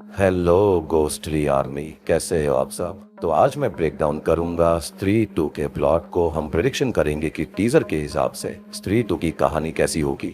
Hello ghostly army, कैसे हो आप सब। तो आज मैं ब्रेक डाउन करूंगा स्त्री 2 के प्लॉट को। हम प्रेडिक्शन करेंगे कि टीजर के हिसाब से स्त्री 2 की कहानी कैसी होगी।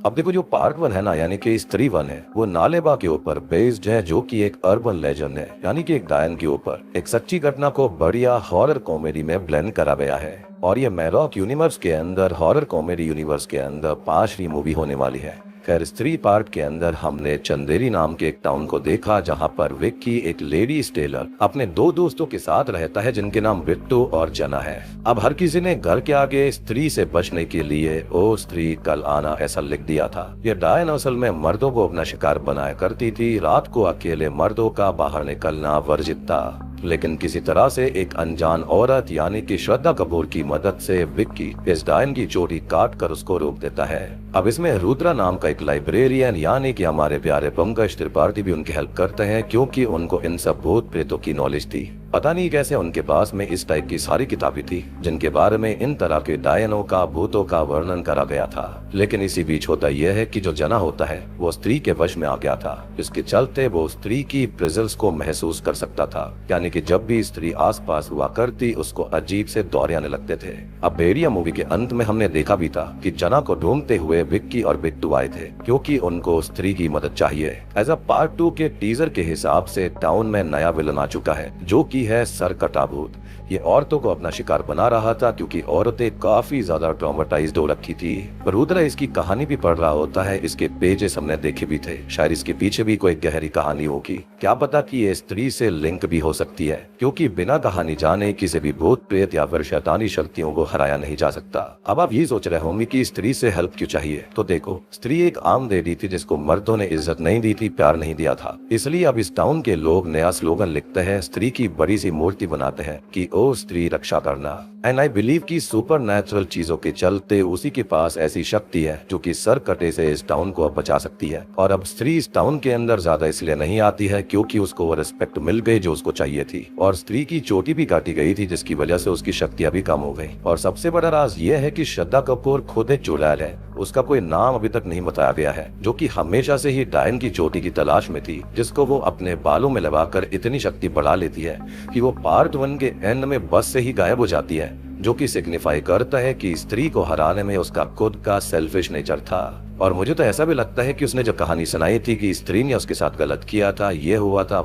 अब देखो, जो पार्ट 1 है ना, यानी कि स्त्री 1 है, वो नालेबा के ऊपर बेस्ड है, जो कि एक अर्बन लेजेंड है, यानी कि एक डायन के ऊपर एक सच्ची घटना को बढ़िया हॉरर कॉमेडी में ब्लेंड करा गया है। और ये मैलॉक यूनिवर्स के अंदर, हॉरर कॉमेडी यूनिवर्स के अंदर 5वीं मूवी होने वाली है। खैर, स्त्री पार्ट के अंदर हमने चंदेरी नाम के एक टाउन को देखा, जहां पर विक्की एक लेडी टेलर अपने 2 दोस्तों के साथ रहता है, जिनके नाम बिट्टू और जना है। अब हर किसी ने घर के आगे स्त्री से बचने के लिए ओ स्त्री कल आना ऐसा लिख दिया था। यह डायन असल में मर्दों को अपना शिकार बनाया करती थी। रात को अकेले मर्दों का बाहर निकलना वर्जित था, लेकिन किसी तरह से एक अनजान औरत यानी कि श्रद्धा कपूर की मदद से विक्की इस डायन की चोटी काट कर उसको रोक देता है। अब इसमें रुद्रा नाम का एक लाइब्रेरियन यानी कि हमारे प्यारे पंकज त्रिपाठी भी उनकी हेल्प करते हैं, क्योंकि उनको इन सब भूत प्रेतों की नॉलेज थी। पता नहीं कैसे उनके पास में इस टाइप की सारी किताबें थी, जिनके बारे में इन तरह के डायनों का, भूतों का वर्णन करा गया था। लेकिन इसी बीच होता यह है कि जो जना होता है वो स्त्री के वश में आ गया था, जिसके चलते वो स्त्री की प्रेजेंस को महसूस कर सकता था। यानी कि जब भी स्त्री आसपास हुआ करती, उसको अजीब से दौरे आने लगते थे। अब भेड़िया मूवी के अंत में हमने देखा भी था कि जना को ढूंढते हुए विक्की और बिट्टू आए थे, क्योंकि उनको स्त्री की मदद चाहिए। एज अ पार्ट 2 के टीजर के हिसाब से टाउन में नया विलन आ चुका है, जो की है सरकटा भूत। ये औरतों को अपना शिकार बना रहा था, क्योंकि औरतें काफी ज्यादा ट्रॉमेटाइज्ड हो रखी थी। रुद्रा इसकी कहानी भी पढ़ रहा होता है, इसके पेजेस हमने देखे भी थे। शायद इसके पीछे भी कोई गहरी कहानी होगी। क्या पता कि ये स्त्री से लिंक भी हो सकती है, क्योंकि बिना कहानी जाने किसी भी भूत प्रेत या फिर शैतानी शक्तियों को हराया नहीं जा सकता। अब आप ये सोच रहे होंगे कि स्त्री से हेल्प क्यों चाहिए। तो देखो, स्त्री एक आम लेडी थी जिसको मर्दों ने इज्जत नहीं दी थी, प्यार नहीं दिया था। इसलिए अब इस टाउन के लोग नया स्लोगन लिखते हैं, स्त्री की बड़ी सी मूर्ति बनाते हैं कि ओ स्त्री रक्षा करना। एंड आई बिलीव कि सुपर नेचुरल चीजों के चलते उसी के पास ऐसी शक्ति है जो कि सर कटे से इस टाउन को अब बचा सकती है। और अब स्त्री इस टाउन के अंदर ज्यादा इसलिए नहीं आती है क्योंकि उसको वो रिस्पेक्ट मिल गई जो उसको चाहिए थी। और स्त्री की चोटी भी काटी गई थी, जिसकी वजह से उसकी शक्तियां भी कम हो गई। और सबसे बड़ा राज ये है कि श्रद्धा कपूर खुद एक चुड़ैल है। उसका कोई नाम अभी तक नहीं बताया गया है, जो कि हमेशा से ही डायन की चोटी की तलाश में थी, जिसको वो अपने बालों में लगाकर इतनी शक्ति बढ़ा लेती है कि वो पार्ट 1 के एंड में बस से ही गायब हो जाती है, जो कि सिग्निफाई करता है कि स्त्री को हराने में उसका खुद का सेल्फिश नेचर था। और मुझे तो ऐसा भी लगता है कि उसने जो कहानी सुनाई थी कि स्त्री ने उसके साथ गलत किया था, ये हुआ था,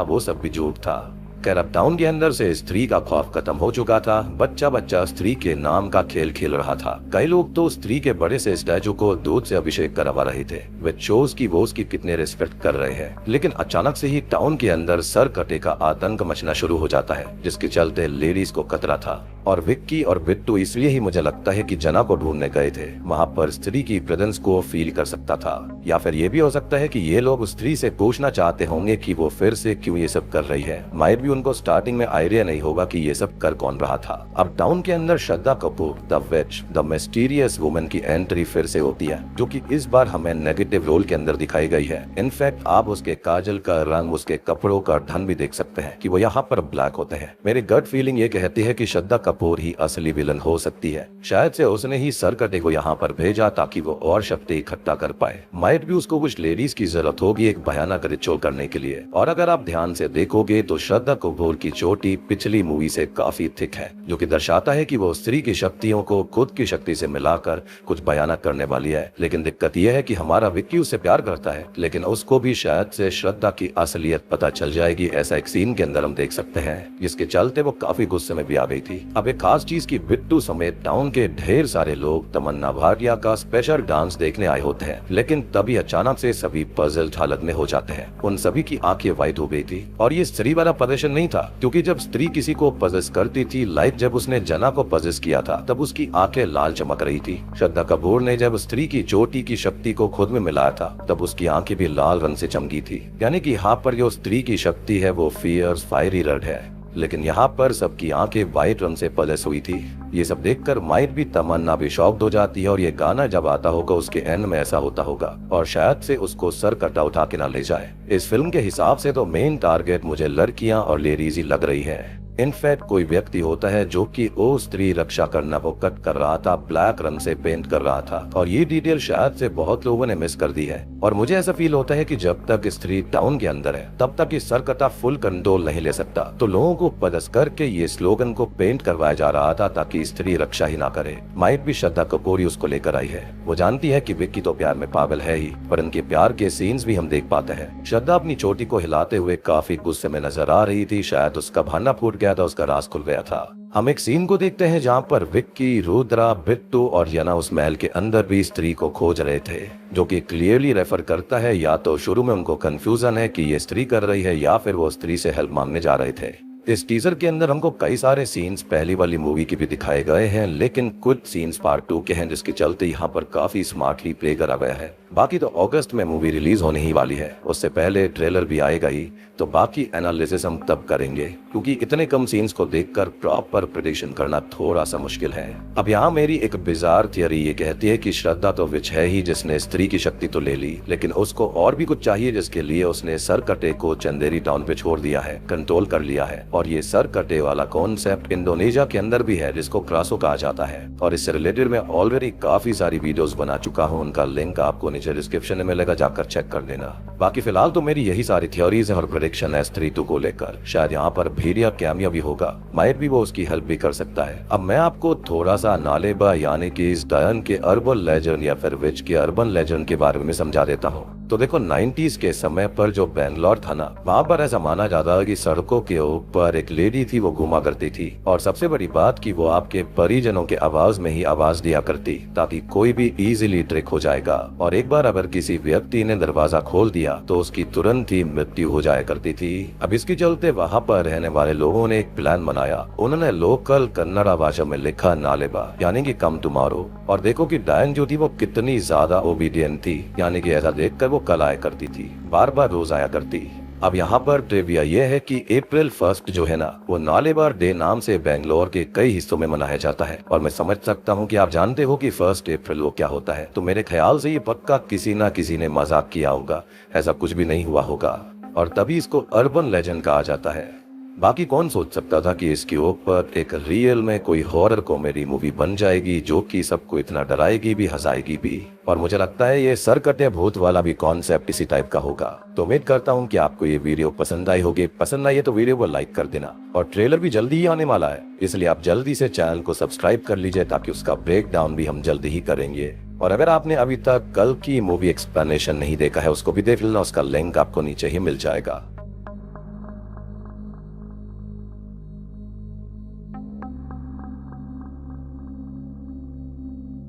वो सब भी झूठ था। खैर, अब टाउन के अंदर से स्त्री का खौफ खत्म हो चुका था। बच्चा बच्चा स्त्री के नाम का खेल खेल रहा था। कई लोग तो स्त्री के बड़े से स्टैचू को दूध से अभिषेक करवा रहे थे। वे शोज की वो उसकी कितने रिस्पेक्ट कर रहे हैं। लेकिन अचानक से ही टाउन के अंदर सर कटे का आतंक मचना शुरू हो जाता है, जिसके चलते लेडीज को खतरा था। और विक्की और बिट्टू इसलिए ही मुझे लगता है कि जना को ढूंढने गए थे। वहाँ पर स्त्री की प्रेजेंस को फील कर सकता था। या फिर ये भी हो सकता है कि ये लोग स्त्री से पूछना चाहते होंगे कि वो फिर से क्यों ये सब कर रही है। माइट भी उनको स्टार्टिंग में आइडिया नहीं होगा कि ये सब कर कौन रहा था। अब टाउन के अंदर Shraddha Kapoor the witch, the mysterious woman की एंट्री फिर से होती है, जो कि इस बार हमें नेगेटिव रोल के अंदर दिखाई गई है। इनफैक्ट आप उसके काजल का रंग, उसके कपड़ों का ढंग भी देख सकते हैं कि वो यहाँ पर ब्लैक होते हैं। मेरी गट फीलिंग ये कहती है कि श्रद्धा कपूर ही असली विलन हो सकती है। शायद से उसने ही सरकटे को यहाँ पर भेजा ताकि वो और शक्ति इकट्ठा कर पाए। माइट भी उसको कुछ लेडीज की जरूरत होगी एक भयानक रिचुअल करने के लिए। और अगर आप ध्यान से देखोगे तो श्रद्धा कपूर की चोटी पिछली मूवी से काफी थिक है, जो कि दर्शाता है कि वो स्त्री की शक्तियों को खुद की शक्ति से मिलाकर कुछ भयानक करने वाली है। लेकिन दिक्कत यह है कि हमारा विक्की उससे प्यार करता है, लेकिन उसको भी शायद से श्रद्धा की असलियत पता चल जाएगी। ऐसा एक सीन के अंदर हम देख सकते हैं, जिसके चलते वो काफी गुस्से में भी आ गई थी। अब एक खास चीज की बिट्टू समेत टाउन के ढेर सारे लोग तमन्ना भाटिया का स्पेशल डांस देखने आए होते हैं। लेकिन तभी अचानक से सभी पजल हालत में हो जाते हैं। उन सभी की आंखें वाइट हो गई थी। और ये स्त्री वाला प्रदर्शन नहीं था, क्योंकि जब स्त्री किसी को पजेस करती थी, लाइक जब उसने जना को पजेस किया था, तब उसकी आंखें लाल चमक रही थी। श्रद्धा कपूर ने जब स्त्री की चोटी की शक्ति को खुद में मिलाया था, तब उसकी आंखें भी लाल रंग से चमकी थी। यानी कि यहाँ पर जो स्त्री की शक्ति है वो फियर्स फायरी रेड है, लेकिन यहाँ पर सबकी आंखें वाइट रंग से पलस हुई थी। ये सब देखकर माइट भी, तमन्ना भी शॉक्ड हो जाती है। और ये गाना जब आता होगा उसके एंड में ऐसा होता होगा, और शायद से उसको सर कटा उठा के ना ले जाए। इस फिल्म के हिसाब से तो मेन टारगेट मुझे लड़कियां और लेडीज ही लग रही है। इनफैक्ट कोई व्यक्ति होता है जो कि वो स्त्री रक्षा करना वो कट कर रहा था, ब्लैक रंग से पेंट कर रहा था, और ये डिटेल शायद से बहुत लोगों ने मिस कर दी है। और मुझे ऐसा फील होता है कि जब तक स्त्री टाउन के अंदर है तब तक इस सरकता फुल कंट्रोल नहीं ले सकता। तो लोगों को पदस करके ये स्लोगन को पेंट करवाया जा रहा था ताकि स्त्री रक्षा ही ना करे। माइट भी श्रद्धा कपूर ही उसको लेकर आई है। वो जानती है कि विक्की तो प्यार में पागल है ही, पर उनके प्यार के सीन्स भी हम देख पाते हैं। श्रद्धा अपनी चोटी को हिलाते हुए काफी गुस्से में नजर आ रही थी, शायद उसका भाना फूट गया था, उसका राज खुल गया था। हम एक सीन को देखते हैं जहाँ पर विक्की, रुद्रा, बिट्टू और याना उस महल के अंदर भी स्त्री को खोज रहे थे, जो कि क्लियरली रेफर करता है या तो शुरू में उनको कंफ्यूजन है कि ये स्त्री कर रही है या फिर वो स्त्री से हेल्प मांगने जा रहे थे। इस टीजर के अंदर हमको कई सारे सीन्स पहली वाली मूवी के भी दिखाए गए हैं, लेकिन कुछ सीन्स पार्ट 2 के हैं, जिसके चलते यहाँ पर काफी स्मार्टली प्ले करा गया है। बाकी तो अगस्त में मूवी रिलीज होने ही वाली है, उससे पहले ट्रेलर भी आएगा ही, तो बाकी एनालिसिस हम तब करेंगे, क्योंकि इतने कम सीन्स को देखकर प्रॉपर प्रेडिक्शन करना थोड़ा सा मुश्किल है। अब यहाँ मेरी एक बिजार थियरी ये कहती है कि श्रद्धा तो विच है ही जिसने स्त्री की शक्ति तो ले ली, लेकिन उसको और भी कुछ चाहिए, जिसके लिए उसने सर कटे को चंदेरी टाउन पे छोड़ दिया है, कंट्रोल कर लिया है। और ये सर कटे वाला कॉन्सेप्ट इंडोनेशिया के अंदर भी है, जिसको क्रासो कहा जाता है, और इससे रिलेटेड मैं ऑलरेडी काफी सारी वीडियोस बना चुका हूँ, उनका लिंक आपको नीचे डिस्क्रिप्शन में मिलेगा, जाकर चेक कर लेना। बाकी फिलहाल तो मेरी यही सारी थ्योरीज है और प्रेडिक्शन है स्त्री 2 को लेकर। शायद यहाँ पर भेड़िया कैमिया भी होगा, माइट भी वो उसकी हेल्प भी कर सकता है। अब मैं आपको थोड़ा सा नालेबा यानी कि इस डायन के अर्बन लेजेंड या फिर विच के अर्बन लेजेंड के बारे में समझा देता हूँ। तो देखो 90s के समय पर जो बेंगलोर था ना, वहाँ पर ऐसा माना जाता है कि सड़कों के ऊपर एक लेडी थी, वो घुमा करती थी, और सबसे बड़ी बात कि वो आपके परिजनों के आवाज में ही आवाज दिया करती, ताकि कोई भी इजीली ट्रिक हो जाएगा। और एक बार अगर किसी व्यक्ति ने दरवाजा खोल दिया तो उसकी तुरंत ही मृत्यु हो जाया करती थी। अब इसके चलते वहाँ पर रहने वाले लोगों ने एक प्लान बनाया। उन्होंने लोकल कन्नड़ा भाषा में लिखा नालेबा, यानी कि कम टुमारो। और देखो कि डायन जो थी वो कितनी ज्यादा ओबीडियंट थी, यानी कि ऐसा देखकर वो कल आया करती थी, बार बार रोज आया करती। अब यहाँ पर ट्रिविया ये है कि अप्रैल 1 जो है ना, वो नालेबार डे नाम से बेंगलोर के कई हिस्सों में मनाया जाता है। और मैं समझ सकता हूँ कि आप जानते हो कि 1 अप्रैल वो क्या होता है, तो मेरे ख्याल से ये पक्का किसी ना किसी ने मजाक किया होगा, ऐसा कुछ भी नहीं हुआ होगा, और तभी इसको अर्बन लेजेंड कहा जाता है। बाकी कौन सोच सकता था कि इसके ऊपर एक रियल में कोई हॉरर कॉमेडी मूवी बन जाएगी, जो कि सबको इतना डराएगी भी, हंसाएगी भी। और मुझे लगता है ये सर कटे भूत वाला भी कॉन्सेप्ट इसी टाइप का होगा। तो उम्मीद करता हूँ कि आपको ये वीडियो पसंद आई होगी। पसंद आई है तो वीडियो को लाइक कर देना, और ट्रेलर भी जल्दी ही आने वाला है, इसलिए आप जल्दी से चैनल को सब्सक्राइब कर लीजिए, ताकि उसका ब्रेक डाउन भी हम जल्दी ही करेंगे। और अगर आपने अभी तक कल की मूवी एक्सप्लेनेशन नहीं देखा है, उसको भी देख लेना, उसका लिंक आपको नीचे ही मिल जाएगा।